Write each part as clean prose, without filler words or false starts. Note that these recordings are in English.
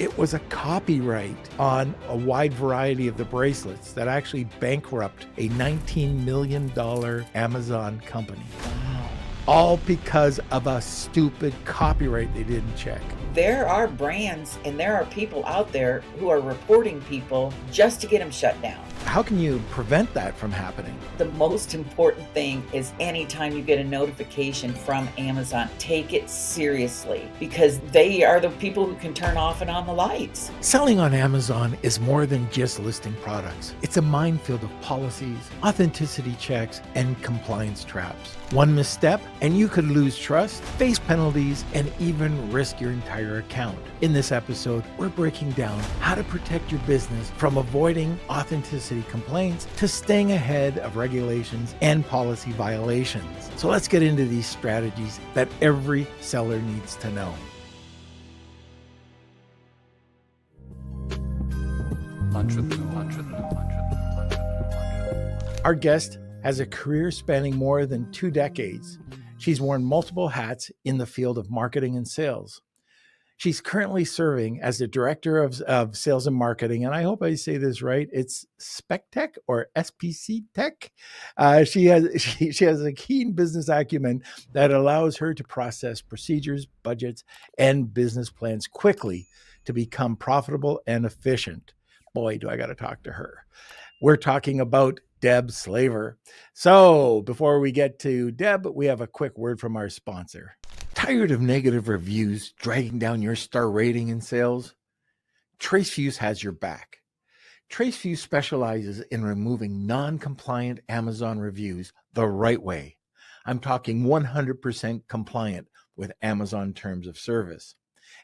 It was a copyright on a wide variety of the bracelets that actually bankrupt a $19 million Amazon company. All because of a stupid copyright they didn't check. There are brands and there are people out there who are reporting people just to get them shut down. How can you prevent that from happening? The most important thing is anytime you get a notification from Amazon, take it seriously because they are the people who can turn off and on the lights. Selling on Amazon is more than just listing products. It's a minefield of policies, authenticity checks, and compliance traps. One misstep and you could lose trust, face penalties, and even risk your entire account. In this episode, we're breaking down how to protect your business from avoiding authenticity complaints to staying ahead of regulations and policy violations. So let's get into these strategies that every seller needs to know. Our guest has a career spanning more than 2 decades. She's worn multiple hats in the field of marketing and sales. She's currently serving as the Director of Sales and Marketing, and I hope I say this right. It's Spec Tech or SPC Tech. She has a keen business acumen that allows her to process procedures, budgets, and business plans quickly to become profitable and efficient. Boy, do I got to talk to her. We're talking about Deb Slaver. So before we get to Deb, we have a quick word from our sponsor. Tired of negative reviews dragging down your star rating in sales? TraceFuse has your back. TraceFuse specializes in removing non-compliant Amazon reviews the right way. I'm talking 100% compliant with Amazon terms of service.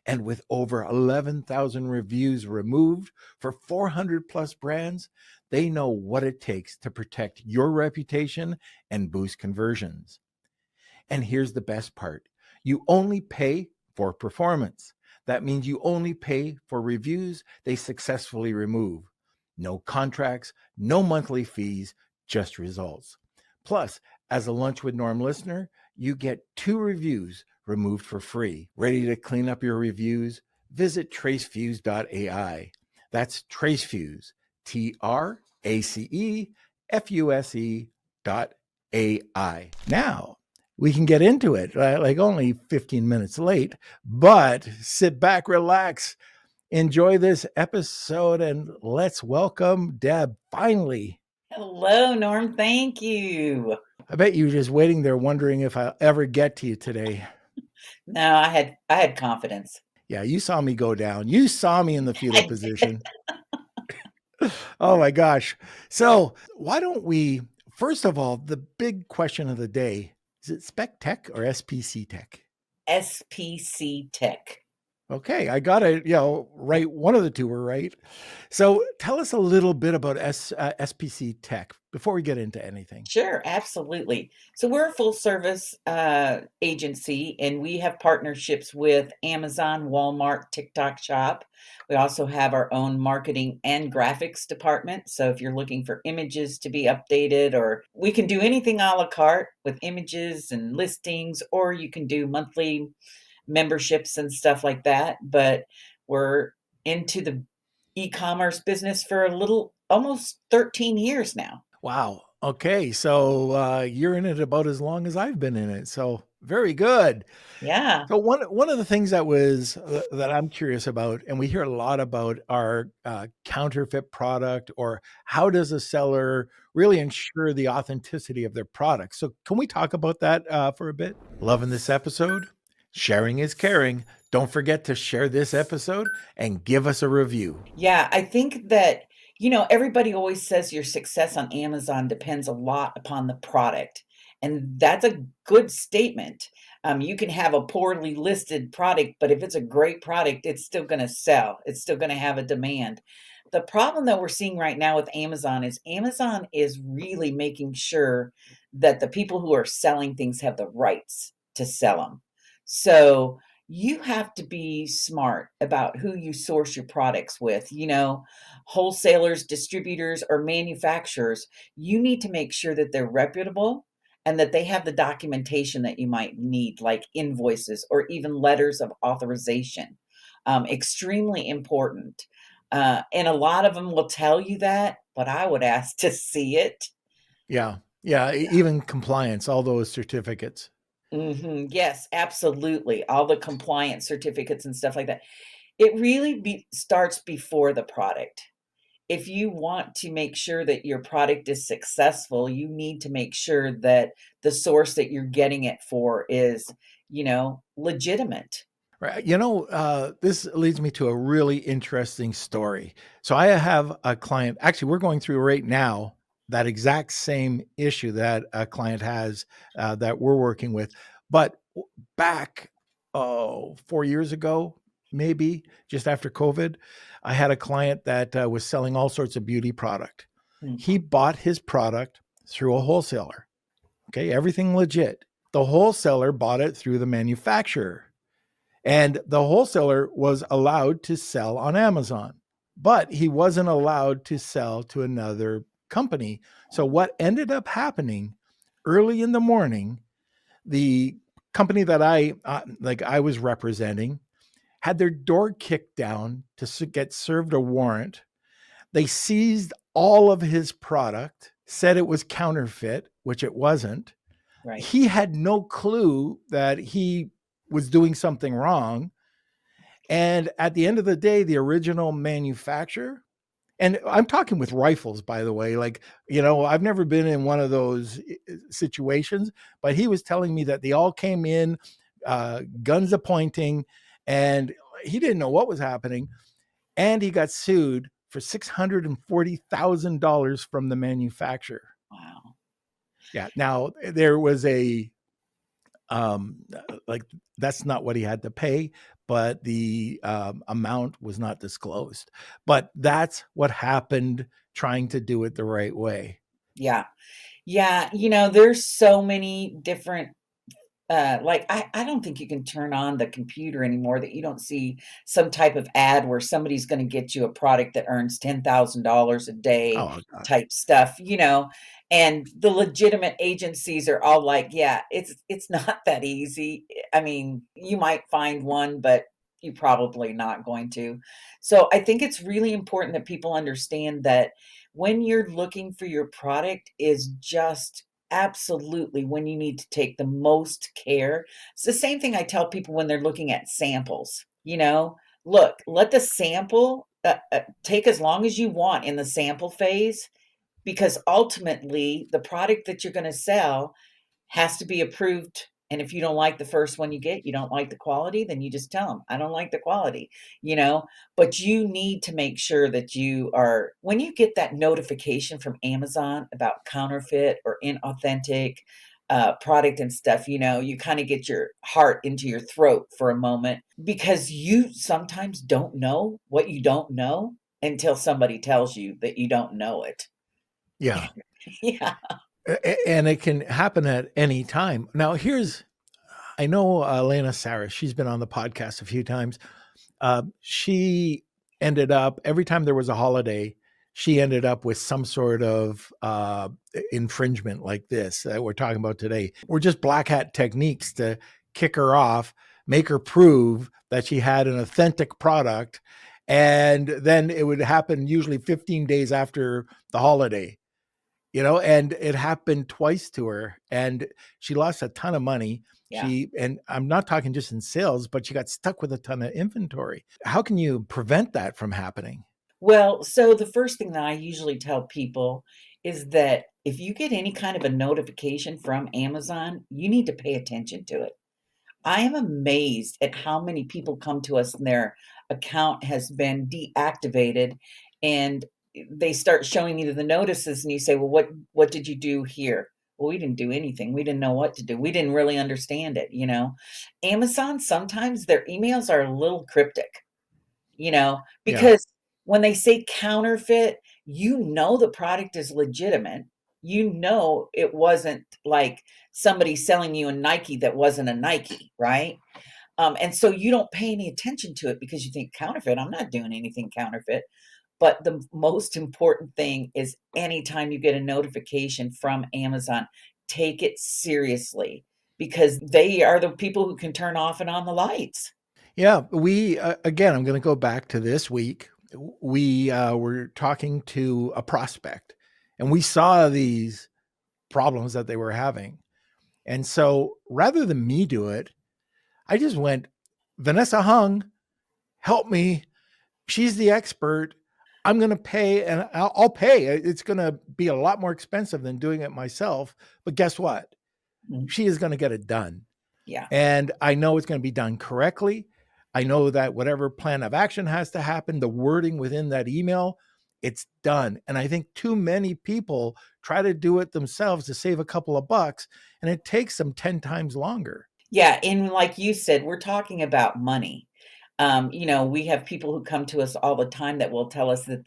And with over 11,000 reviews removed for 400 plus brands, they know what it takes to protect your reputation and boost conversions. And here's the best part. You only pay for performance. That means you only pay for reviews they successfully remove. No contracts, no monthly fees, just results. Plus, as a Lunch with Norm listener, you get 2 reviews removed for free. Ready to clean up your reviews? Visit tracefuse.ai. That's TraceFuse, TraceFuse.ai. Now, we can get into it, like only 15 minutes late, but sit back, relax, enjoy this episode, and let's welcome Deb, finally. Hello, Norm. Thank you. I bet you were just waiting there wondering if I'll ever get to you today. No, I had confidence. Yeah, you saw me go down. You saw me in the fetal position. Oh my gosh. So why don't we, first of all, the big question of the day, is it Spec Tech or SPC Tech? SPC Tech. Okay, I got it, right. One of the two were right. So tell us a little bit about SPC Tech before we get into anything. Sure, absolutely. So we're a full service agency and we have partnerships with Amazon, Walmart, TikTok Shop. We also have our own marketing and graphics department. So if you're looking for images to be updated, or we can do anything a la carte with images and listings, or you can do monthly memberships and stuff like that. But we're into the e-commerce business for almost 13 years now. Wow. Okay. So you're in it about as long as I've been in it. So very good. Yeah. So one of the things that I'm curious about, and we hear a lot about, are counterfeit product, or how does a seller really ensure the authenticity of their product? So can we talk about that for a bit? Loving this episode? Sharing is caring. Don't forget to share this episode and give us a review. Yeah, I think that, everybody always says your success on Amazon depends a lot upon the product. And that's a good statement. You can have a poorly listed product, but if it's a great product, it's still going to sell. It's still going to have a demand. The problem that we're seeing right now with Amazon is really making sure that the people who are selling things have the rights to sell them. So you have to be smart about who you source your products with, wholesalers, distributors, or manufacturers. You need to make sure that they're reputable and that they have the documentation that you might need, like invoices or even letters of authorization. Extremely important. And a lot of them will tell you that, but I would ask to see it. Yeah. Yeah. Even compliance, all those certificates. Yes, absolutely. All the compliance certificates and stuff like that. It really starts before the product. If you want to make sure that your product is successful, you need to make sure that the source that you're getting it for is, legitimate. Right. This leads me to a really interesting story. So I have a client, actually, we're going through right now that exact same issue that a client has that we're working with. But back, 4 years ago, maybe just after COVID, I had a client that was selling all sorts of beauty product. Mm. He bought his product through a wholesaler. Okay. Everything legit. The wholesaler bought it through the manufacturer. And the wholesaler was allowed to sell on Amazon, but he wasn't allowed to sell to another company. So what ended up happening early in the morning, the company that I was representing had their door kicked down to get served a warrant. They seized all of his product, said it was counterfeit, which it wasn't. Right. He had no clue that he was doing something wrong. And at the end of the day, the original manufacturer, and I'm talking with rifles, by the way, I've never been in one of those situations, but he was telling me that they all came in, guns a pointing, and he didn't know what was happening. And he got sued for $640,000 from the manufacturer. Wow. Yeah. Now there was um like that's not what he had to pay, but the amount was not disclosed. But that's what happened trying to do it the right way. Yeah. Yeah. There's so many different like I don't think you can turn on the computer anymore that you don't see some type of ad where somebody's going to get you a product that earns $10,000 a day Oh gosh. type stuff, and the legitimate agencies are all like, yeah, it's not that easy. I mean, you might find one, but you're probably not going to. So I think it's really important that people understand that when you're looking for your product is just absolutely when you need to take the most care. It's the same thing I tell people when they're looking at samples, look, let the sample take as long as you want in the sample phase, because ultimately the product that you're going to sell has to be approved. And if you don't like the first one you get, you don't like the quality, then you just tell them, I don't like the quality, but you need to make sure that when you get that notification from Amazon about counterfeit or inauthentic product and stuff, you kind of get your heart into your throat for a moment, because you sometimes don't know what you don't know until somebody tells you that you don't know it. Yeah. Yeah. And it can happen at any time. Now I know Elena Saris, she's been on the podcast a few times. She ended up, every time there was a holiday, she ended up with some sort of infringement like this that we're talking about today. We're just black hat techniques to kick her off, make her prove that she had an authentic product. And then it would happen usually 15 days after the holiday, and it happened twice to her, and she lost a ton of money. Yeah. And I'm not talking just in sales, but she got stuck with a ton of inventory. How can you prevent that from happening? Well, so the first thing that I usually tell people is that if you get any kind of a notification from Amazon, you need to pay attention to it. I am amazed at how many people come to us and their account has been deactivated, and they start showing you the notices, and you say, "Well, what did you do here?" Well, we didn't do anything. We didn't know what to do. We didn't really understand it. Amazon, sometimes their emails are a little cryptic, Yeah. because when they say counterfeit, the product is legitimate. It wasn't like somebody selling you a Nike that wasn't a Nike, right? And so you don't pay any attention to it because you think counterfeit. I'm not doing anything counterfeit. But the most important thing is anytime you get a notification from Amazon, take it seriously, because they are the people who can turn off and on the lights. Yeah, we again, I'm going to go back to this week. We were talking to a prospect, and we saw these problems that they were having. And so rather than me do it, I just went, Vanessa Hung, help me. She's the expert. I'm going to pay, and I'll pay. It's going to be a lot more expensive than doing it myself. But guess what? Mm. She is going to get it done. Yeah. And I know it's going to be done correctly. I know that whatever plan of action has to happen, the wording within that email, it's done. And I think too many people try to do it themselves to save a couple of bucks, and it takes them 10 times longer. Yeah, and like you said, we're talking about money. We have people who come to us all the time that will tell us that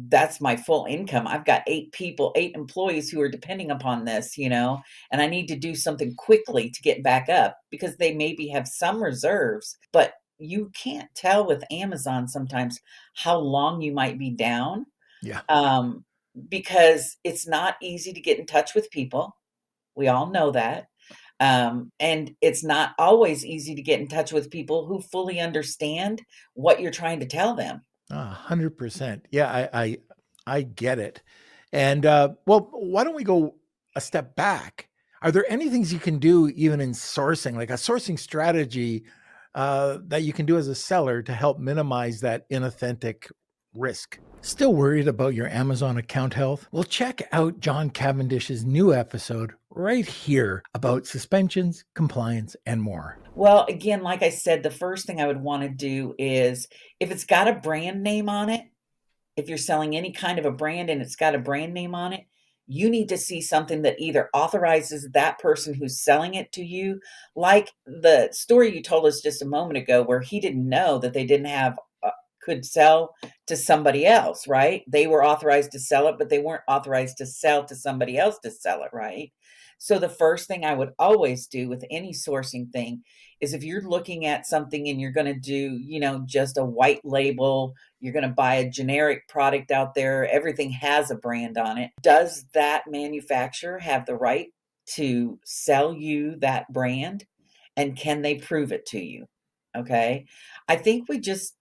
that's my full income. I've got 8 people, 8 employees who are depending upon this, and I need to do something quickly to get back up because they maybe have some reserves, but you can't tell with Amazon sometimes how long you might be down, Yeah. um, because it's not easy to get in touch with people. We all know that. And it's not always easy to get in touch with people who fully understand what you're trying to tell them. 100%. Yeah, I get it. And well, why don't we go a step back? Are there any things you can do even in sourcing, like a sourcing strategy that you can do as a seller to help minimize that inauthentic risk? Still worried about your Amazon account health? Well, check out John Cavendish's new episode right here about suspensions, compliance, and more. Well, again, like I said, the first thing I would want to do is if it's got a brand name on it, if you're selling any kind of a brand and it's got a brand name on it, you need to see something that either authorizes that person who's selling it to you, like the story you told us just a moment ago, where he didn't know that they didn't have could sell to somebody else, right? They were authorized to sell it, but they weren't authorized to sell to somebody else to sell it, right? So the first thing I would always do with any sourcing thing is if you're looking at something and you're going to do, just a white label, you're going to buy a generic product out there, everything has a brand on it. Does that manufacturer have the right to sell you that brand? And can they prove it to you? Okay. I think we just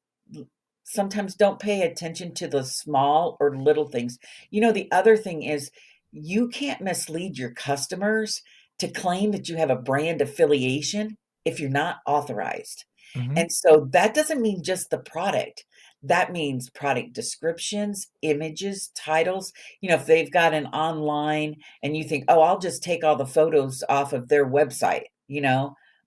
sometimes don't pay attention to the small or little things. The other thing is you can't mislead your customers to claim that you have a brand affiliation if you're not authorized. Mm-hmm. And so that doesn't mean just the product. That means product descriptions, images, titles. If they've got an online and you think, oh, I'll just take all the photos off of their website.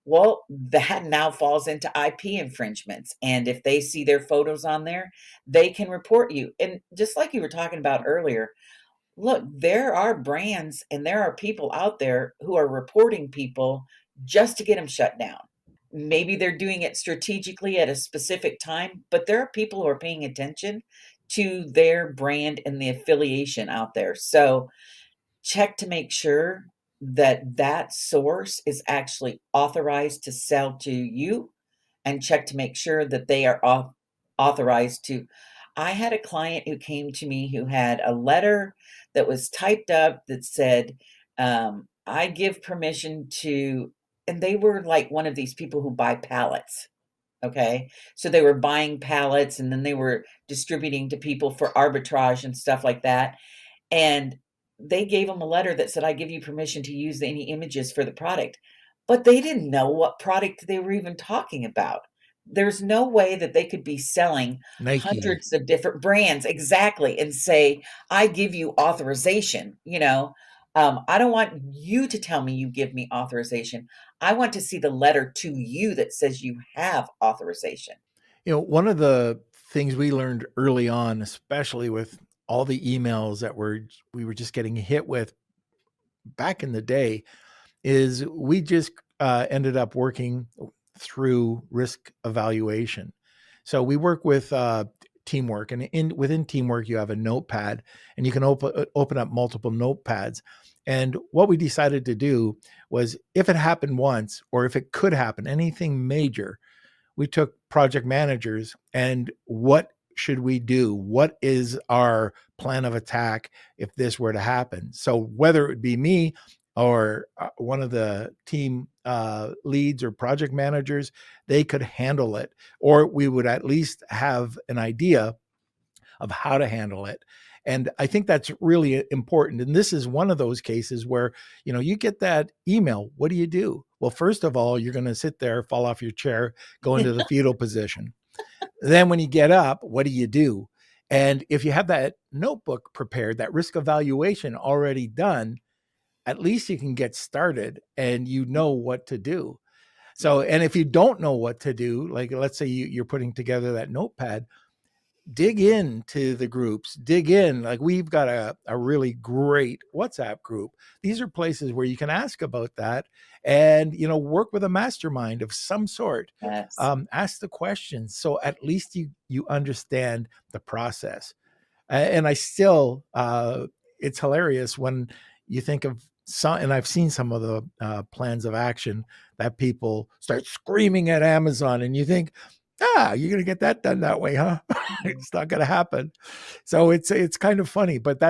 Well, that now falls into IP infringements. And if they see their photos on there, they can report you. And just like you were talking about earlier, look, there are brands and there are people out there who are reporting people just to get them shut down. Maybe they're doing it strategically at a specific time, but there are people who are paying attention to their brand and the affiliation out there. So check to make sure that that source is actually authorized to sell to you, and check to make sure that they are authorized to. I had a client who came to me who had a letter that was typed up that said, I give permission to, and they were like one of these people who buy pallets. Okay. So they were buying pallets and then they were distributing to people for arbitrage and stuff like that. And they gave him a letter that said, I give you permission to use any images for the product. But they didn't know what product they were even talking about. There's no way that they could be selling Nike. hundreds of different brands exactly and say, I give you authorization. I don't want you to tell me you give me authorization. I want to see the letter to you that says you have authorization. One of the things we learned early on, especially with all the emails that we were just getting hit with back in the day, is we just ended up working through risk evaluation. So we work with Teamwork, and within Teamwork, you have a notepad, and you can open up multiple notepads. And what we decided to do was, if it happened once, or if it could happen, anything major, we took project managers and what should we do? What is our plan of attack if this were to happen? So whether it would be me or one of the team leads or project managers, they could handle it, or we would at least have an idea of how to handle it. And I think that's really important. And this is one of those cases where, you get that email. What do you do? Well, first of all, you're going to sit there, fall off your chair, go into the fetal position. Then when you get up, what do you do? And if you have that notebook prepared, that risk evaluation already done, at least you can get started and you know what to do. So, and if you don't know what to do, like let's say you're putting together that notepad, dig into the groups, dig in. Like we've got a really great WhatsApp group. These are places where you can ask about that and, work with a mastermind of some sort. Yes. Ask the questions. So at least you understand the process. And I still, it's hilarious when you think of some, and I've seen some of the plans of action that people start screaming at Amazon, and you think, you're going to get that done that way, huh? It's not going to happen. So it's kind of funny, but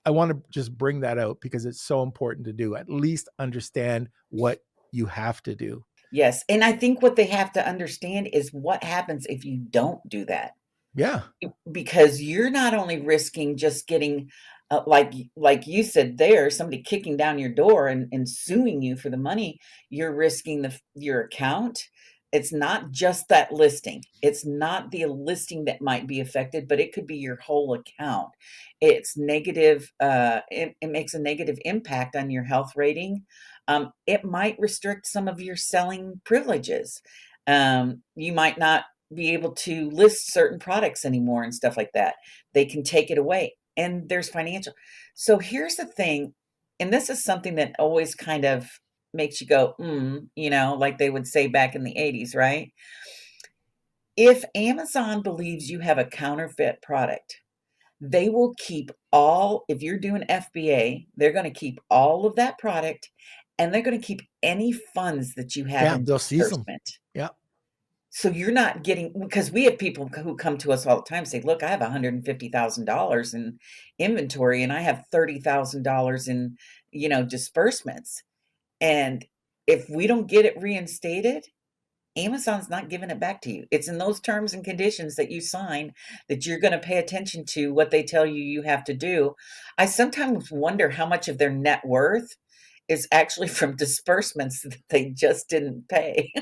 I want to just bring that out because it's so important to do. At least understand what you have to do. Yes, and I think what they have to understand is what happens if you don't do that. Yeah. Because you're not only risking just getting, like you said there, somebody kicking down your door and suing you for the money, you're risking your account. It's not just that listing. It's not the listing that might be affected, but it could be your whole account. It's negative, it makes a negative impact on your health rating. It might restrict some of your selling privileges. You might not be able to list certain products anymore and stuff like that. They can take it away. And there's financial. So here's the thing, and this is something that always kind of makes you go, like they would say back in the 80s, right? If Amazon believes you have a counterfeit product, they will keep if you're doing FBA, they're going to keep all of that product and they're going to keep any funds that you have Yeah. in They'll seize them. disbursement. Yeah. So you're not getting, because we have people who come to us all the time say, look, I have $150,000 in inventory and I have $30,000 in, disbursements. And if we don't get it reinstated, Amazon's not giving it back to you. It's in those terms and conditions that you sign that you're going to pay attention to what they tell you have to do. I sometimes wonder how much of their net worth is actually from disbursements that they just didn't pay.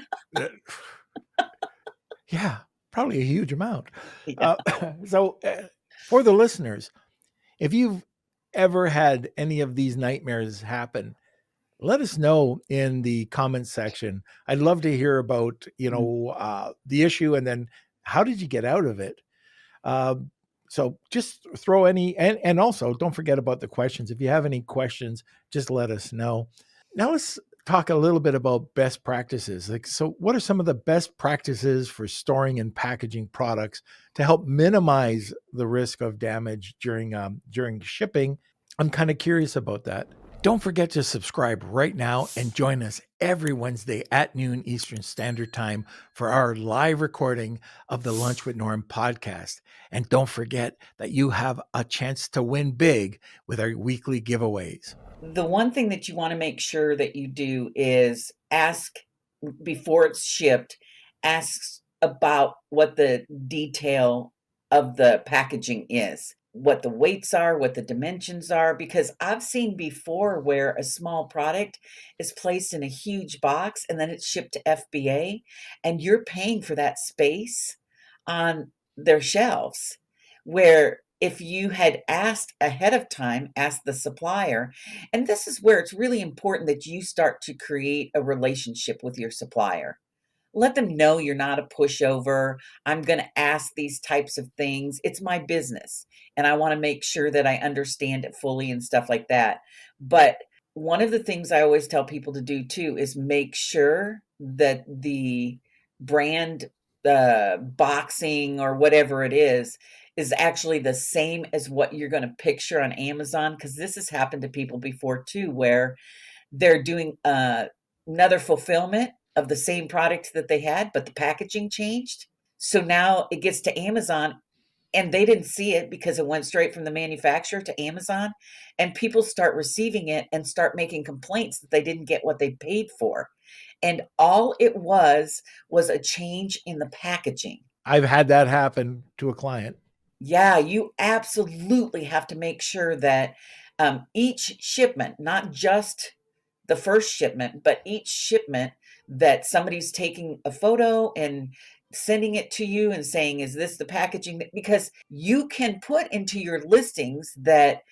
Yeah, probably a huge amount. Yeah. Uh, so, for the listeners, if you've ever had any of these nightmares happen, let us know in the comments section. I'd love to hear about the issue, and then how did you get out of it. So just throw any, and also don't forget about the questions. If you have any questions, just let us know. Now let's talk a little bit about best practices. Like, so what are some of the best practices for storing and packaging products to help minimize the risk of damage during shipping? I'm kind of curious about that. Don't forget to subscribe right now and join us every Wednesday at noon Eastern Standard Time for our live recording of the Lunch with Norm podcast. And don't forget that you have a chance to win big with our weekly giveaways. The one thing that you want to make sure that you do is ask before it's shipped, ask about what the detail of the packaging is, what the weights are, what the dimensions are, because I've seen before where a small product is placed in a huge box and then it's shipped to FBA and you're paying for that space on their shelves, where if you had asked ahead of time, asked the supplier, and this is where it's really important that you start to create a relationship with your supplier. Let them know you're not a pushover. I'm going to ask these types of things. It's my business, and I want to make sure that I understand it fully and stuff like that. But one of the things I always tell people to do too is make sure that the brand boxing or whatever it is actually the same as what you're going to picture on Amazon, because this has happened to people before too, where they're doing another fulfillment of the same product that they had, but the packaging changed. So now it gets to Amazon and they didn't see it because it went straight from the manufacturer to Amazon. And people start receiving it and start making complaints that they didn't get what they paid for. And all it was a change in the packaging. I've had that happen to a client. Yeah, you absolutely have to make sure that each shipment, not just the first shipment, but each shipment that somebody's taking a photo and sending it to you and saying, is this the packaging? Because you can put into your listings that,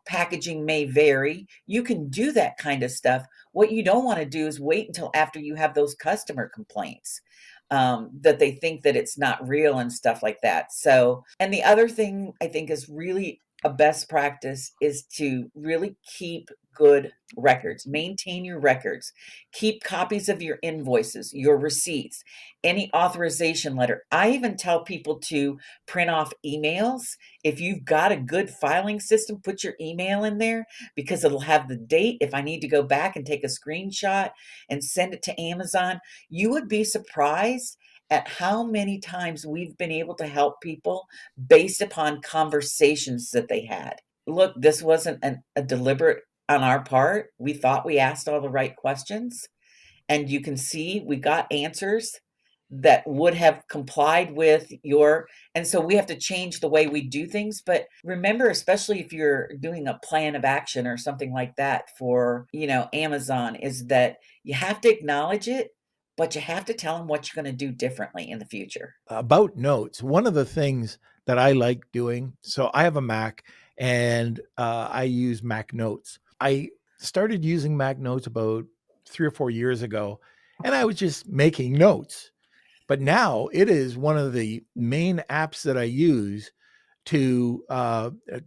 packaging may vary. You can do that kind of stuff. What you don't want to do is wait until after you have those customer complaints, that they think that it's not real and stuff like that. So, and the other thing I think is really a best practice is to really keep good records. Maintain your records. Keep copies of your invoices, your receipts, any authorization letter. I even tell people to print off emails. If you've got a good filing system, put your email in there because it'll have the date. If I need to go back and take a screenshot and send it to Amazon, you would be surprised at how many times we've been able to help people based upon conversations that they had. Look, this wasn't a deliberate on our part. We thought we asked all the right questions, and you can see we got answers that would have complied with your, and so we have to change the way we do things. But remember, especially if you're doing a plan of action or something like that for, Amazon, is that you have to acknowledge it, but you have to tell them what you're going to do differently in the future. About notes, one of the things that I like doing, so I have a Mac and I use Mac Notes. I started using Mac Notes about 3 or 4 years ago, and I was just making notes. But now it is one of the main apps that I use to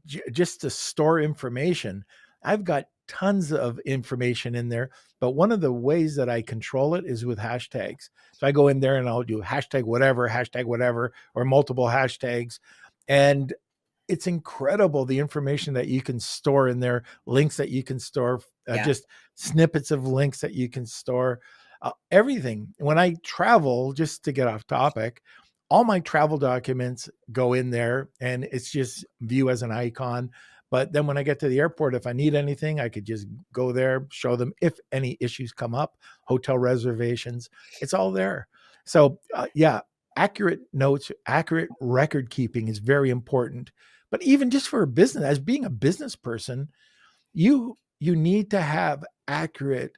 just to store information. I've got tons of information in there, but one of the ways that I control it is with hashtags. So I go in there and I'll do hashtag whatever, or multiple hashtags. And it's incredible the information that you can store in there, links that you can store, Yeah. just snippets of links that you can store, everything. When I travel, just to get off topic, all my travel documents go in there and it's just view as an icon. But then when I get to the airport, if I need anything, I could just go there, show them if any issues come up, hotel reservations, it's all there. So, yeah, accurate notes, accurate record keeping is very important. But even just for a business, as being a business person, you need to have accurate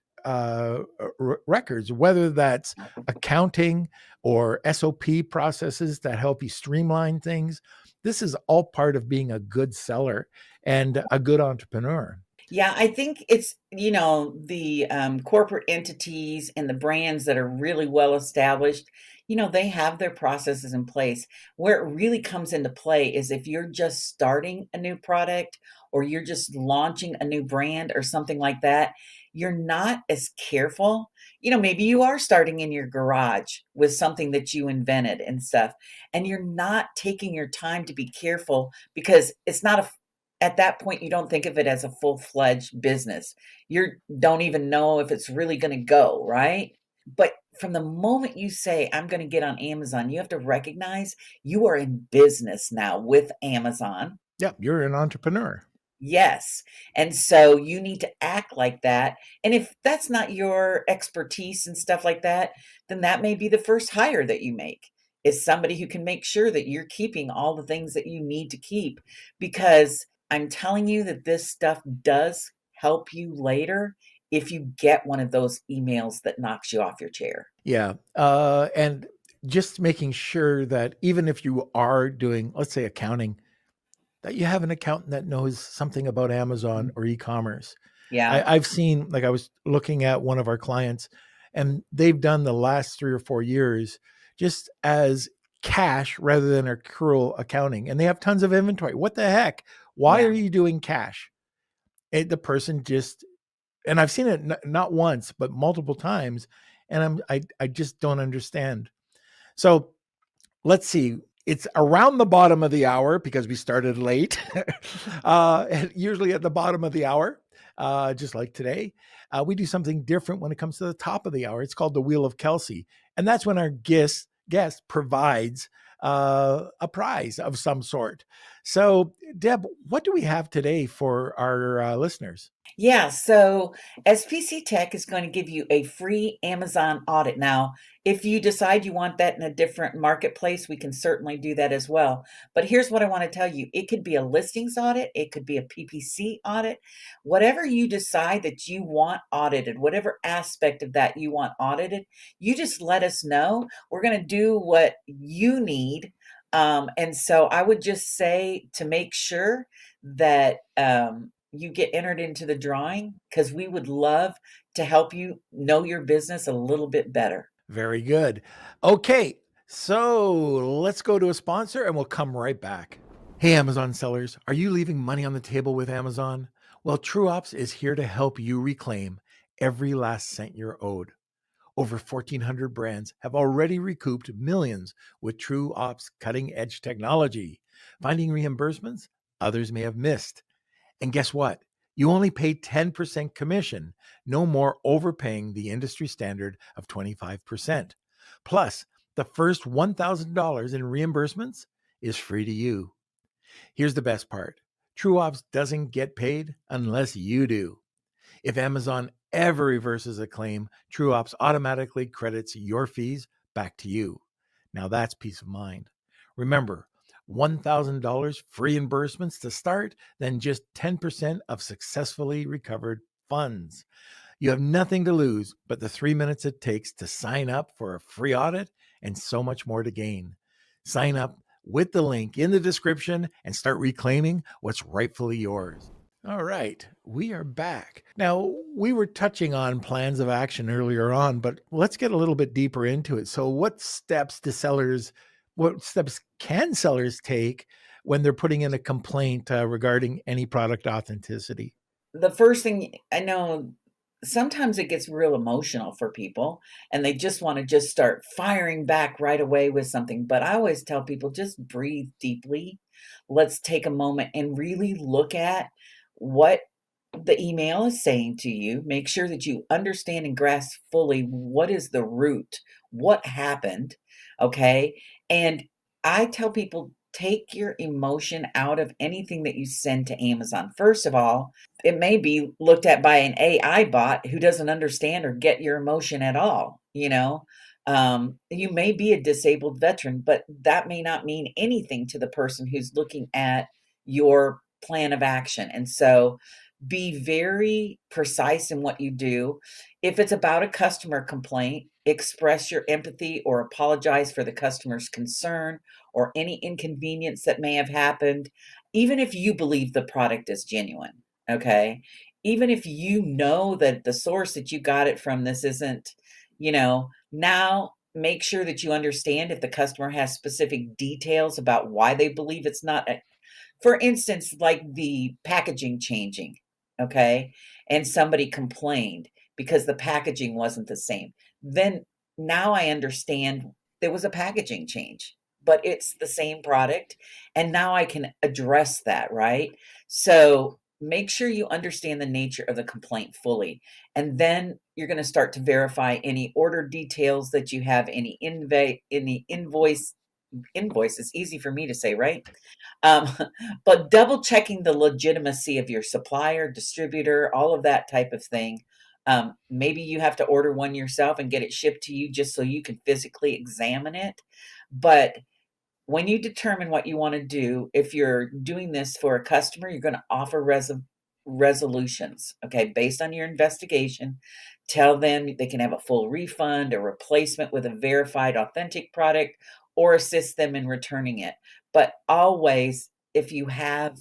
records, whether that's accounting or SOP processes that help you streamline things. This is all part of being a good seller and a good entrepreneur. Yeah, I think it's, the corporate entities and the brands that are really well established, they have their processes in place. Where it really comes into play is if you're just starting a new product or you're just launching a new brand or something like that, you're not as careful. Maybe you are starting in your garage with something that you invented and stuff, and you're not taking your time to be careful because it's not a at that point, you don't think of it as a full-fledged business. You don't even know if it's really gonna go, right? But from the moment you say, "I'm gonna get on Amazon," you have to recognize you are in business now with Amazon. Yeah, you're an entrepreneur. Yes, and so you need to act like that, and if that's not your expertise and stuff like that, then that may be the first hire that you make, is somebody who can make sure that you're keeping all the things that you need to keep, because I'm telling you that this stuff does help you later if you get one of those emails that knocks you off your chair. Yeah. And just making sure that even if you are doing, let's say, accounting, that you have an accountant that knows something about Amazon Mhm. or e-commerce. Yeah, I've seen, like I was looking at one of our clients, and they've done the last 3 or 4 years just as cash rather than accrual accounting. And they have tons of inventory. What the heck? Why yeah. are you doing cash? The person just, and I've seen it not once, but multiple times. And I just don't understand. So let's see. It's around the bottom of the hour because we started late, usually at the bottom of the hour, just like today. We do something different when it comes to the top of the hour. It's called the Wheel of Kelsey. And that's when our guest provides a prize of some sort. So, Deb, what do we have today for our listeners? Yeah, so SPC Tech is going to give you a free Amazon audit. Now, if you decide you want that in a different marketplace, we can certainly do that as well. But here's what I want to tell you. It could be a listings audit, it could be a PPC audit. Whatever you decide that you want audited, whatever aspect of that you want audited, you just let us know. We're going to do what you need. And so I would just say to make sure that you get entered into the drawing because we would love to help you know your business a little bit better. Very good. Okay, so let's go to a sponsor and we'll come right back. Hey, Amazon sellers, are you leaving money on the table with Amazon? Well, TrueOps is here to help you reclaim every last cent you're owed. Over 1,400 brands have already recouped millions with TrueOps cutting edge technology. Finding reimbursements others may have missed. And guess what? You only pay 10% commission, no more overpaying the industry standard of 25%. Plus, the first $1,000 in reimbursements is free to you. Here's the best part. TrueOps doesn't get paid unless you do. If Amazon ever reverses a claim, TrueOps automatically credits your fees back to you. Now that's peace of mind. Remember, $1,000 free reimbursements to start, then just 10% of successfully recovered funds. You have nothing to lose but the 3 minutes it takes to sign up for a free audit and so much more to gain. Sign up with the link in the description and start reclaiming what's rightfully yours. All right, we are back. Now, we were touching on plans of action earlier on, but let's get a little bit deeper into it. So, what steps can sellers take when they're putting in a complaint regarding any product authenticity? The first thing I know, sometimes it gets real emotional for people and they just want to just start firing back right away with something. But I always tell people just breathe deeply. Let's take a moment and really look at what the email is saying to you. Make sure that you understand and grasp fully what is the root, what happened, okay? And I tell people take your emotion out of anything that you send to Amazon. First of all, it may be looked at by an AI bot who doesn't understand or get your emotion at all, you know? You may be a disabled veteran, but that may not mean anything to the person who's looking at your plan of action. And so be very precise in what you do. If it's about a customer complaint, express your empathy or apologize for the customer's concern or any inconvenience that may have happened, even if you believe the product is genuine. Okay. Even if you know that the source that you got it from this isn't, now make sure that you understand if the customer has specific details about why they believe it's not for instance, like the packaging changing, okay? And somebody complained because the packaging wasn't the same. Then now I understand there was a packaging change, but it's the same product. And now I can address that, right? So make sure you understand the nature of the complaint fully. And then you're going to start to verify any order details that you have, any invoice is easy for me to say, right? Um, but double checking the legitimacy of your supplier, distributor, all of that type of thing. Maybe you have to order one yourself and get it shipped to you just so you can physically examine it. But when you determine what you want to do, if you're doing this for a customer, you're going to offer resolutions, okay, based on your investigation. Tell them they can have a full refund, a replacement with a verified authentic product, or assist them in returning it. But always, if you have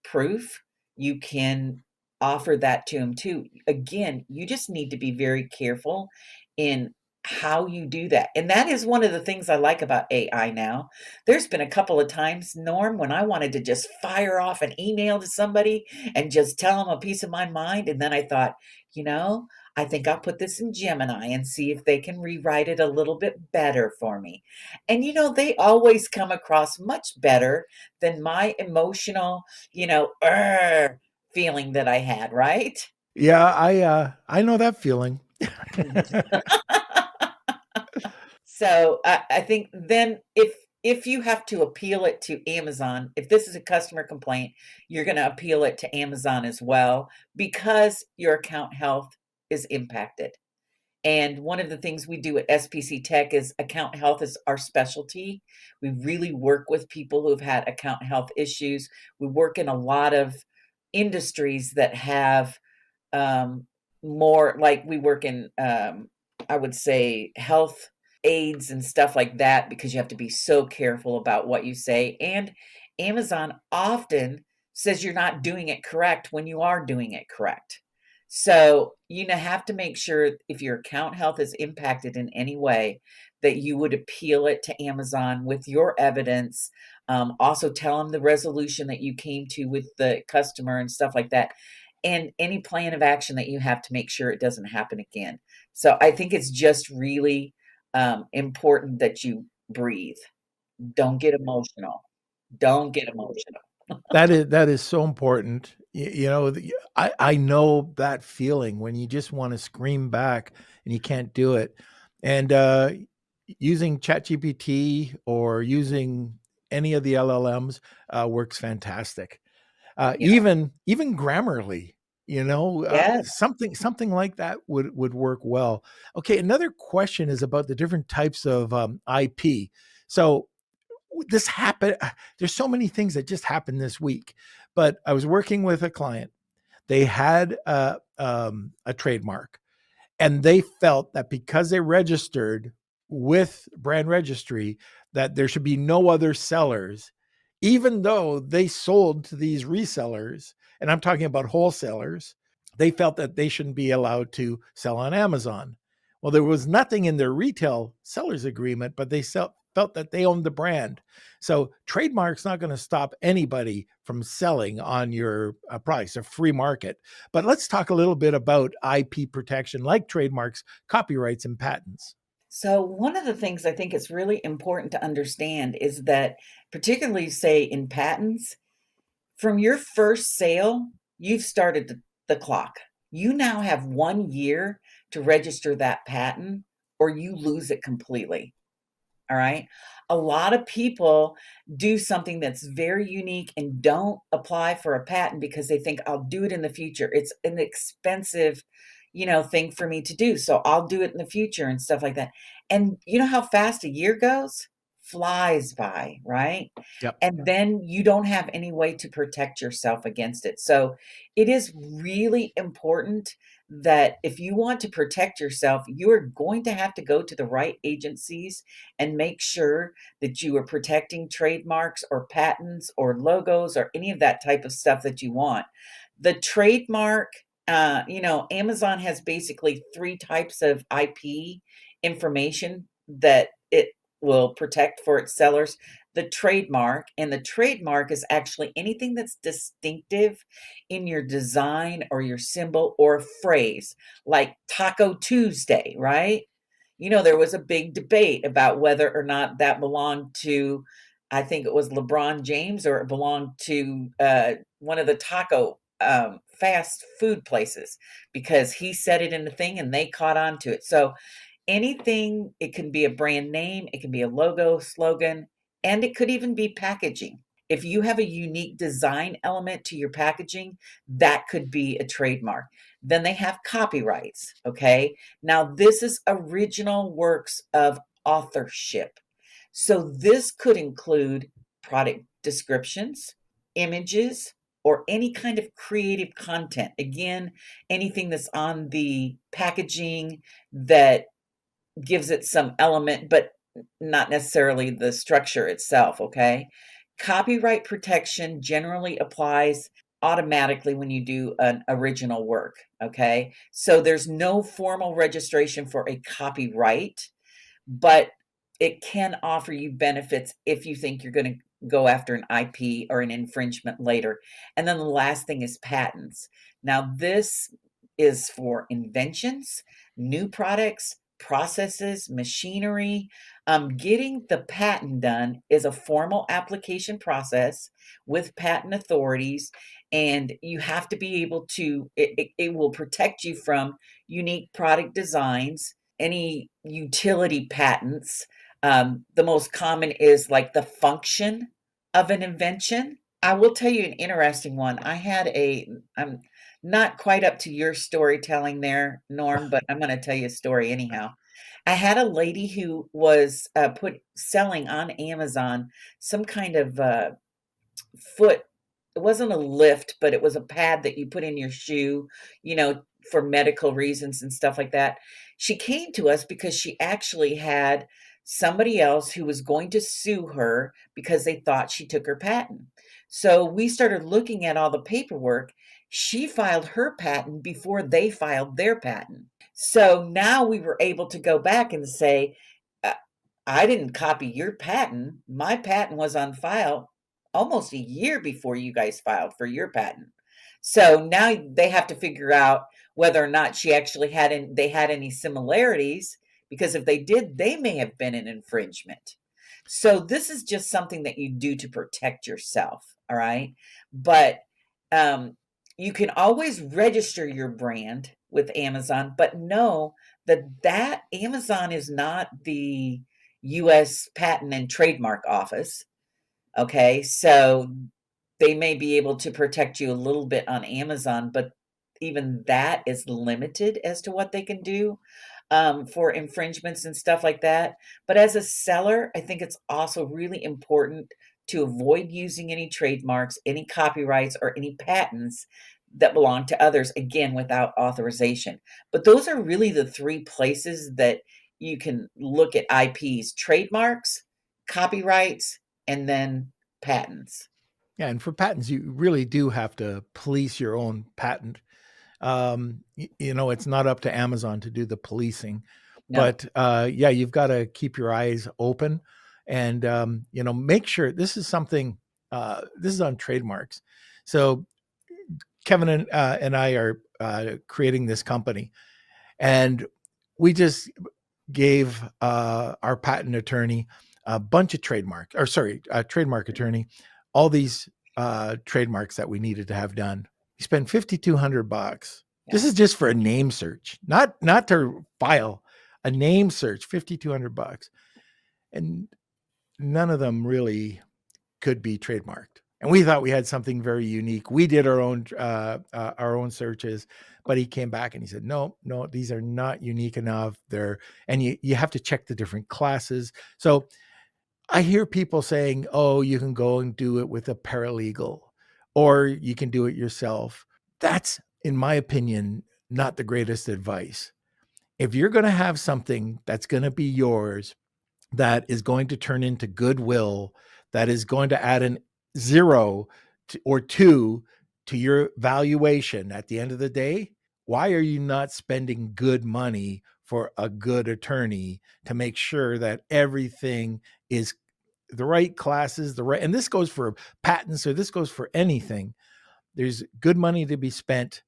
proof, you can offer that to them too. Again, you just need to be very careful in how you do that. And that is one of the things I like about AI now. There's been a couple of times, Norm, when I wanted to just fire off an email to somebody and just tell them a piece of my mind. And then I thought, you know, I think I'll put this in Gemini and see if they can rewrite it a little bit better for me. And, they always come across much better than my emotional, feeling that I had, right? Yeah, I know that feeling. So I think then if if you have to appeal it to Amazon, if this is a customer complaint, you're going to appeal it to Amazon as well because your account health is impacted. And one of the things we do at SPC Tech is account health is our specialty. We really work with people who've had account health issues. We work in a lot of industries that have more, like we work in, I would say, health aids and stuff like that, because you have to be so careful about what you say. And Amazon often says you're not doing it correct when you are doing it correct. So you have to make sure if your account health is impacted in any way, that you would appeal it to Amazon with your evidence. Also tell them the resolution that you came to with the customer and stuff like that, and any plan of action that you have to make sure it doesn't happen again. So I think it's just really important that you breathe. Don't get emotional. Don't get emotional. That is so important. I know that feeling when you just want to scream back and you can't do it. And using ChatGPT or using any of the LLMs works fantastic. Yeah. Even Grammarly, Yes. something like that would work well. Okay, another question is about the different types of IP. So this happened. There's so many things that just happened this week, but I was working with a client. They had a trademark, and they felt that because they registered with brand registry, that there should be no other sellers, even though they sold to these resellers. And I'm talking about wholesalers. They felt that they shouldn't be allowed to sell on Amazon. Well, there was nothing in their retail sellers agreement, but they felt that they owned the brand. So trademark's not going to stop anybody from selling on your price, a free market. But let's talk a little bit about IP protection, like trademarks, copyrights, and patents. So, one of the things I think it's really important to understand is that, particularly, say, in patents, from your first sale, you've started the clock. You now have 1 year to register that patent, or you lose it completely. All right. A lot of people do something that's very unique and don't apply for a patent because they think I'll do it in the future. It's an expensive, thing for me to do. So I'll do it in the future and stuff like that. And you know how fast a year goes? Flies by, right? Yep. And then you don't have any way to protect yourself against it. So it is really important that if you want to protect yourself, you are going to have to go to the right agencies and make sure that you are protecting trademarks or patents or logos or any of that type of stuff that you want. The trademark, Amazon has basically three types of IP information that it will protect for its sellers. The trademark, and the trademark is actually anything that's distinctive in your design or your symbol or a phrase, like Taco Tuesday, right? There was a big debate about whether or not that belonged to, I think it was LeBron James, or it belonged to one of the taco fast food places, because he said it in the thing and they caught on to it. So anything, it can be a brand name, it can be a logo, slogan, and it could even be packaging. If you have a unique design element to your packaging, that could be a trademark. Then they have copyrights, okay? Now, this is original works of authorship. So this could include product descriptions, images, or any kind of creative content. Again, anything that's on the packaging that gives it some element, but not necessarily the structure itself, okay? Copyright protection generally applies automatically when you do an original work, okay? So there's no formal registration for a copyright, but it can offer you benefits if you think you're going to go after an IP or an infringement later. And then the last thing is patents. Now, this is for inventions, new products, processes, machinery. Getting the patent done is a formal application process with patent authorities, and you have to be able to, it will protect you from unique product designs, any utility patents, The most common is like the function of an invention. I will tell you an interesting one. I'm not quite up to your storytelling there, Norm, but I'm going to tell you a story anyhow. I had a lady who was put selling on Amazon some kind of foot, it wasn't a lift, but it was a pad that you put in your shoe, you know, for medical reasons and stuff like that. She came to us because she actually had somebody else who was going to sue her because they thought she took her patent. So we started looking at all the paperwork. She filed her patent before they filed their patent. So now we were able to go back and say, uh, I didn't copy your patent. My patent was on file almost a year before you guys filed for your patent. So now they have to figure out whether or not she actually they had any similarities, because if they did, they may have been an infringement. So this is just something that you do to protect yourself, all right? But um, you can always register your brand with Amazon, but know that Amazon is not the US Patent and Trademark Office. Okay, so they may be able to protect you a little bit on Amazon, but even that is limited as to what they can do for infringements and stuff like that. But as a seller, I think it's also really important to avoid using any trademarks, any copyrights, or any patents that belong to others, again, without authorization. But those are really the three places that you can look at IPs: trademarks, copyrights, and then patents. Yeah, and for patents, you really do have to police your own patent. It's not up to Amazon to do the policing, No. but yeah, you've got to keep your eyes open and make sure this is something. This is on trademarks. So Kevin and I are creating this company, and we just gave our patent attorney a bunch of trademark attorney, all these trademarks that we needed to have done. We spent $5,200. Yeah. This is just for a name search, not to file a name search. $5,200, and none of them really could be trademarked. And we thought we had something very unique. We did our own searches, but he came back and he said, no, these are not unique enough. And you have to check the different classes. So I hear people saying, oh, you can go and do it with a paralegal, or you can do it yourself. That's, in my opinion, not the greatest advice. If you're going to have something that's going to be yours, that is going to turn into goodwill, that is going to add an 0 or 2 to your valuation at the end of the day, why are you not spending good money for a good attorney to make sure that everything is the right classes, and this goes for patents, or this goes for anything. There's good money to be spent,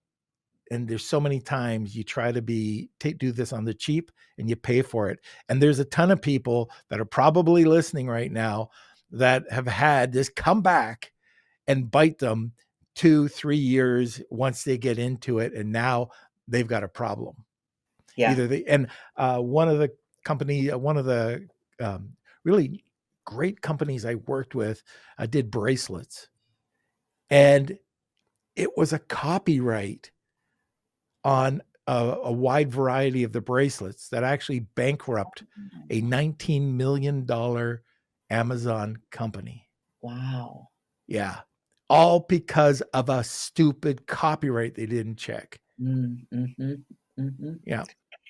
and there's so many times you try to do this on the cheap and you pay for it. And there's a ton of people that are probably listening right now that have had this come back and bite them 2-3 years once they get into it, and now they've got a problem. Yeah. One of the really great companies I worked with did bracelets, and it was a copyright on a wide variety of the bracelets that actually bankrupt a $19 million Amazon company. Wow. Yeah. All because of a stupid copyright they didn't check. Mhm. Mhm. Yeah.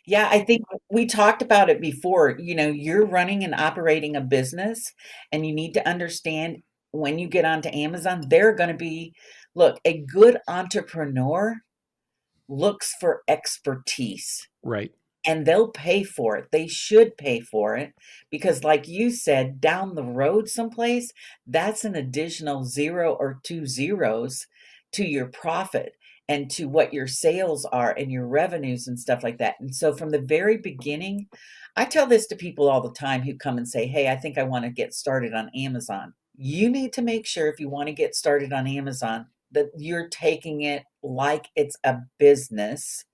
Yeah, I think we talked about it before. You know, you're running and operating a business, and you need to understand when you get onto Amazon, they're gonna be look, a good entrepreneur looks for expertise. Right. And they'll pay for it. They should pay for it because, like you said, down the road someplace, that's an additional 0 or 2 zeros to your profit and to what your sales are and your revenues and stuff like that. And so from the very beginning, I tell this to people all the time who come and say, "Hey, I think I wanna get started on Amazon." You need to make sure if you wanna get started on Amazon that you're taking it like it's a business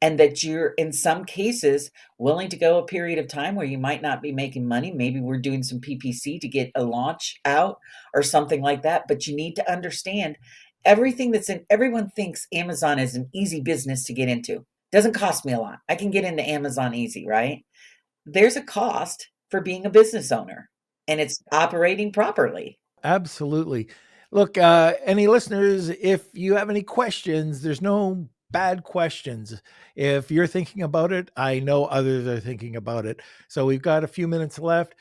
and that you're, in some cases, willing to go a period of time where you might not be making money. Maybe we're doing some PPC to get a launch out or something like that, but you need to understand everything that's in everyone thinks Amazon is an easy business to get into. Doesn't cost me a lot. I can get into Amazon easy, right? There's a cost for being a business owner, and it's operating properly. Absolutely. Look, any listeners, if you have any questions, there's no bad questions. If you're thinking about it, I know others are thinking about it. So we've got a few minutes left.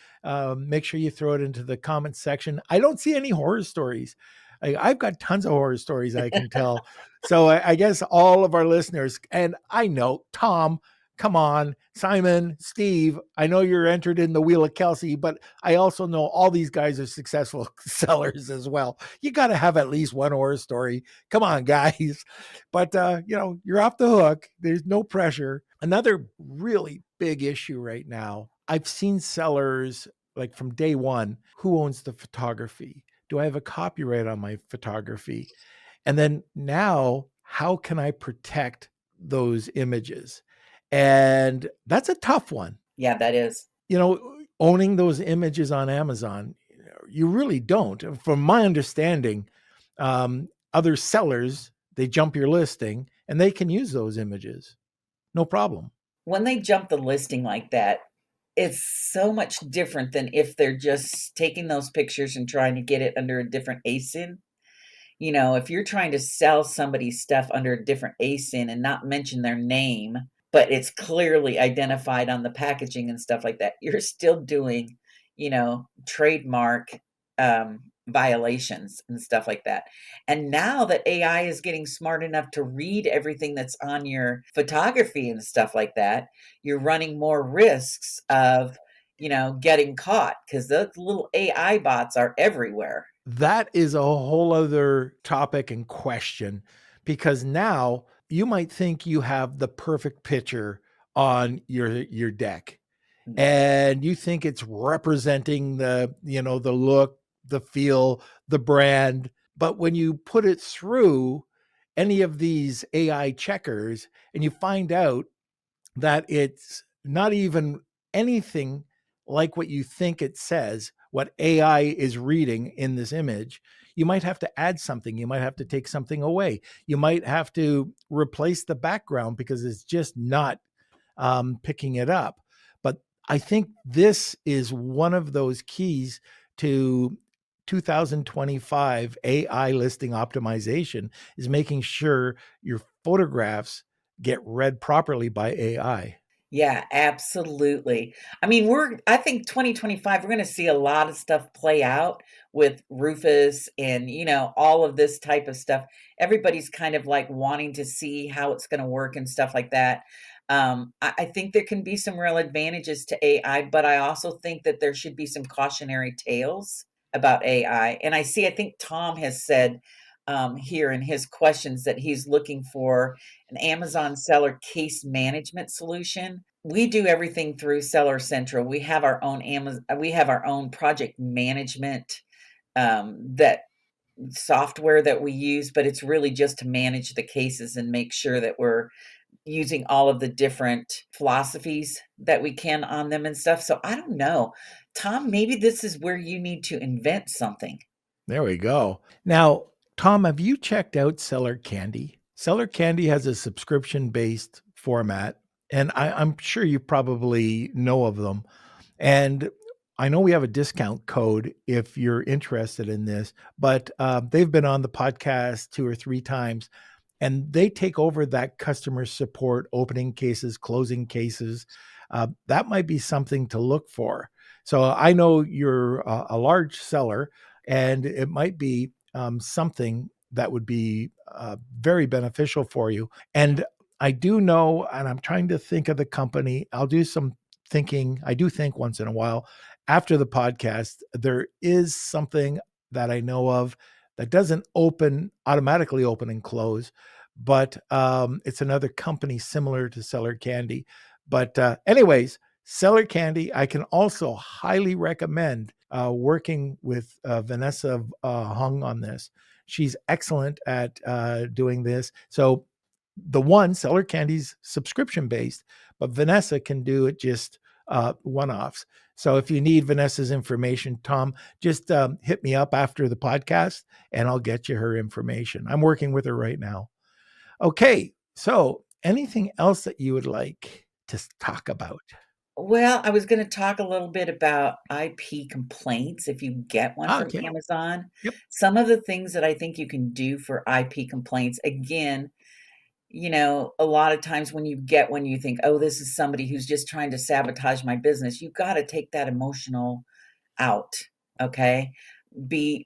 Make sure you throw it into the comments section. I don't see any horror stories. I've got tons of horror stories I can tell. So I guess all of our listeners, and I know Tom, come on, Simon, Steve, I know you're entered in the Wheel of Kelsey, but I also know all these guys are successful sellers as well. You got to have at least one horror story. Come on, guys. But, you're off the hook. There's no pressure. Another really big issue right now, I've seen sellers like from day one, who owns the photography? Do I have a copyright on my photography? And then now, how can I protect those images? And that's a tough one. Yeah, that is. Owning those images on Amazon, you really don't. From my understanding, other sellers, they jump your listing and they can use those images. No problem. When they jump the listing like that, it's so much different than if they're just taking those pictures and trying to get it under a different ASIN. If you're trying to sell somebody's stuff under a different ASIN and not mention their name, but it's clearly identified on the packaging and stuff like that, you're still doing, trademark violations and stuff like that. And now that AI is getting smart enough to read everything that's on your photography and stuff like that, you're running more risks of, getting caught, because those little AI bots are everywhere. That is a whole other topic and question, because now you might think you have the perfect picture on your deck and you think it's representing the look, the feel, the brand, but when you put it through any of these AI checkers and you find out that it's not even anything like what you think it says, what AI is reading in this image, you might have to add something. You might have to take something away. You might have to replace the background because it's just not picking it up. But I think this is one of those keys to 2025 AI listing optimization, is making sure your photographs get read properly by AI. Yeah, absolutely. I think 2025, we're going to see a lot of stuff play out with Rufus and, all of this type of stuff. Everybody's kind of like wanting to see how it's going to work and stuff like that. I think there can be some real advantages to AI, but I also think that there should be some cautionary tales about AI. And I think Tom has said here in his questions that he's looking for an Amazon seller case management solution. We do everything through Seller Central. We have our own we have our own project management that software that we use, but it's really just to manage the cases and make sure that we're using all of the different philosophies that we can on them and stuff. So I don't know. Tom, maybe this is where you need to invent something. There we go. Now, Tom, have you checked out Seller Candy? Seller Candy has a subscription based format, and I'm sure you probably know of them. And I know we have a discount code if you're interested in this, but they've been on the podcast 2 or 3 times, and they take over that customer support, opening cases, closing cases. That might be something to look for. So I know you're a large seller, and it might be something that would be very beneficial for you. And I do know, and I'm trying to think of the company. I'll do some thinking. I do think once in a while after the podcast. There is something that I know of that doesn't automatically open and close, but it's another company similar to Seller Candy. But anyways, Seller Candy, I can also highly recommend working with Vanessa Hung on this. She's excellent at doing this. So the one Seller Candy's subscription based, but Vanessa can do it just one-offs. So if you need Vanessa's information, Tom, just hit me up after the podcast and I'll get you her information. I'm working with her right now. Okay, so anything else that you would like to talk about? Well, I was gonna talk a little bit about IP complaints if you get one from Okay. Amazon. Yep. Some of the things that I think you can do for IP complaints, again, a lot of times when you get one, you think, "Oh, this is somebody who's just trying to sabotage my business." You've gotta take that emotional out, okay?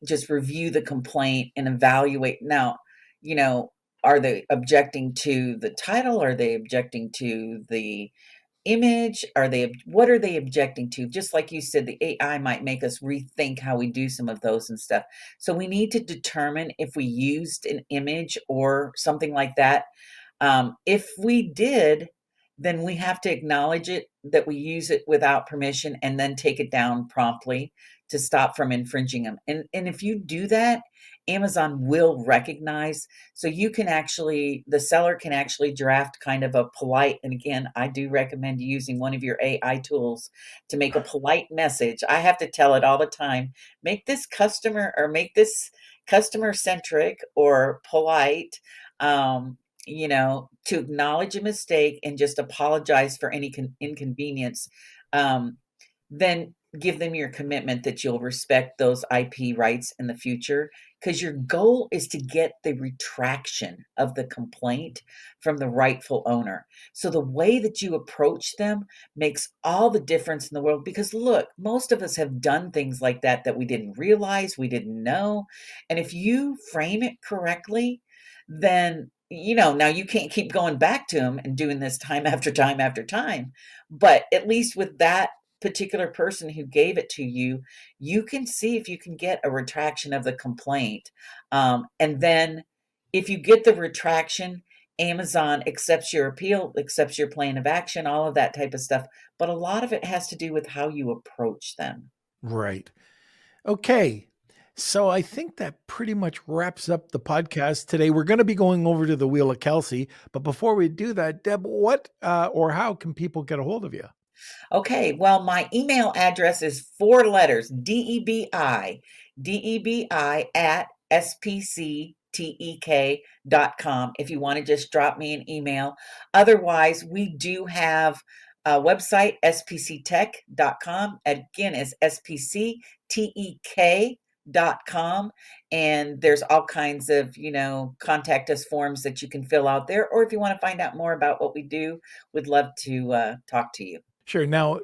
Just review the complaint and evaluate. Now, you know, are they objecting to the title? Are they objecting to the image? What are they objecting to? Just like you said, the AI might make us rethink how we do some of those and stuff. So we need to determine if we used an image or something like that. If we did, then we have to acknowledge it, that we use it without permission, and then take it down promptly to stop from infringing them. And if you do that, Amazon will recognize. So the seller can actually draft kind of a polite, and again, I do recommend using one of your AI tools to make a polite message. I have to tell it all the time, make this customer centric or polite. To acknowledge a mistake and just apologize for any inconvenience, then give them your commitment that you'll respect those IP rights in the future, because your goal is to get the retraction of the complaint from the rightful owner. So the way that you approach them makes all the difference in the world, because look, most of us have done things like that we didn't realize, we didn't know. And if you frame it correctly, then now you can't keep going back to them and doing this time after time after time. But at least with that particular person who gave it to you, you can see if you can get a retraction of the complaint. And then if you get the retraction, Amazon accepts your appeal, accepts your plan of action, all of that type of stuff. But a lot of it has to do with how you approach them. Right. Okay. So I think that pretty much wraps up the podcast today. We're going to be going over to the Wheel of Kelsey, but before we do that, Deb, what or how can people get a hold of you? Okay, well, my email address is 4 letters, DEBI at spctek.com if you want to just drop me an email. Otherwise, we do have a website, spctek.com. Again, it's spctek.com. And there's all kinds of, contact us forms that you can fill out there. Or if you want to find out more about what we do, we'd love to talk to you. Sure. Now,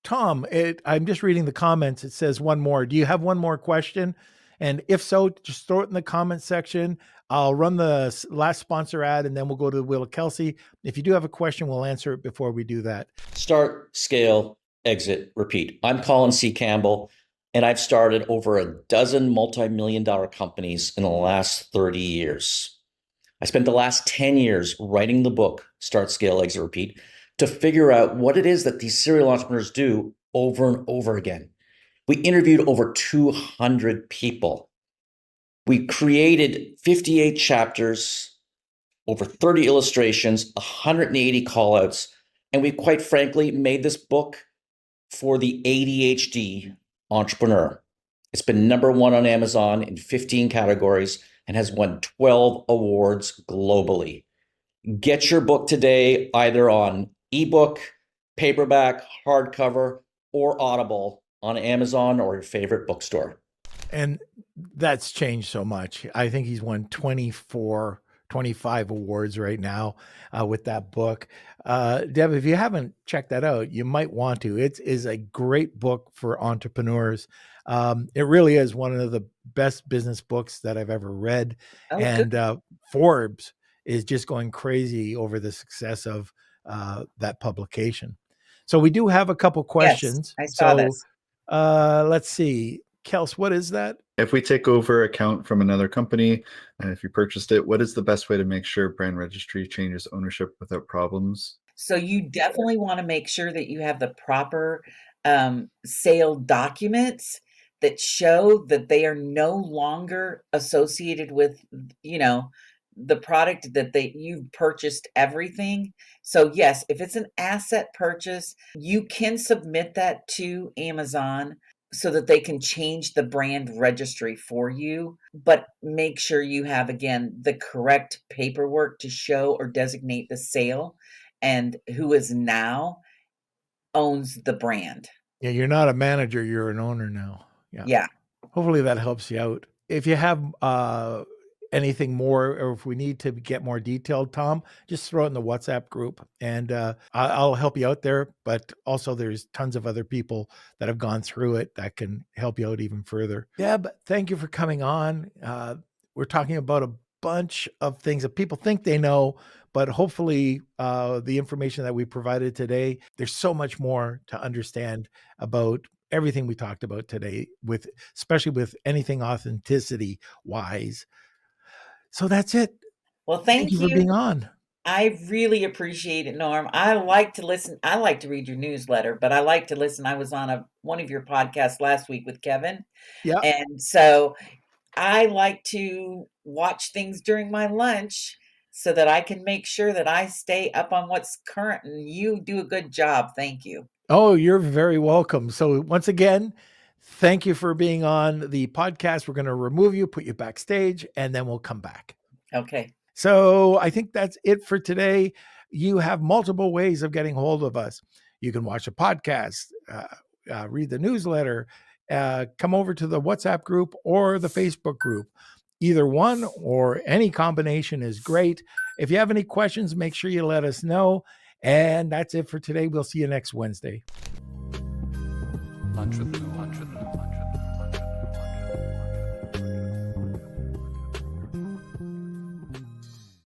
Tom, I'm just reading the comments. It says one more. Do you have one more question? And if so, just throw it in the comment section. I'll run the last sponsor ad and then we'll go to the Wheel of Kelsey. If you do have a question, we'll answer it before we do that. Start, scale, exit, repeat. I'm Colin C. Campbell, and I've started over a dozen multi-million-dollar companies in the last 30 years. I spent the last 10 years writing the book, Start, Scale, Exit, Repeat, to figure out what it is that these serial entrepreneurs do over and over again. We interviewed over 200 people. We created 58 chapters, over 30 illustrations, 180 callouts, and we quite frankly made this book for the ADHD entrepreneur. It's been #1 on Amazon in 15 categories and has won 12 awards globally. Get your book today, either on ebook, paperback, hardcover, or Audible on Amazon or your favorite bookstore. And that's changed so much. I think he's won 24, 25 awards right now with that book. Deb, if you haven't checked that out, you might want to. It is a great book for entrepreneurs. It really is one of the best business books that I've ever read. Oh, good. And Forbes is just going crazy over the success of that publication. So we do have a couple questions. Yes, I saw this. Let's see. Kels, what is that? If we take over account from another company, and if you purchased it, what is the best way to make sure brand registry changes ownership without problems? So you definitely want to make sure that you have the proper sale documents that show that they are no longer associated with, the product that you've purchased everything. So yes, if it's an asset purchase, you can submit that to Amazon so that they can change the brand registry for you, but make sure you have, again, the correct paperwork to show or designate the sale and who is now owns the brand. Yeah, you're not a manager, you're an owner now. Yeah. Hopefully that helps you out. If you have anything more, or if we need to get more detailed, Tom, just throw it in the WhatsApp group and I'll help you out there. But also there's tons of other people that have gone through it that can help you out even further. Deb, thank you for coming on. We're talking about a bunch of things that people think they know, but hopefully the information that we provided today, there's so much more to understand about everything we talked about today, especially with anything authenticity wise. So that's it. Well, thank you for being on. I really appreciate it, Norm. I like to listen. I like to read your newsletter, but I like to listen. I was on one of your podcasts last week with Kevin. Yeah. And so I like to watch things during my lunch so that I can make sure that I stay up on what's current, and you do a good job. Thank you. Oh, you're very welcome. So once again, thank you for being on the podcast. We're going to remove you, put you backstage, and then we'll come back. Okay. So I think that's it for today. You have multiple ways of getting hold of us. You can watch a podcast, read the newsletter, come over to the WhatsApp group or the Facebook group. Either one or any combination is great. If you have any questions, make sure you let us know. And that's it for today. We'll see you next Wednesday. Lunch with the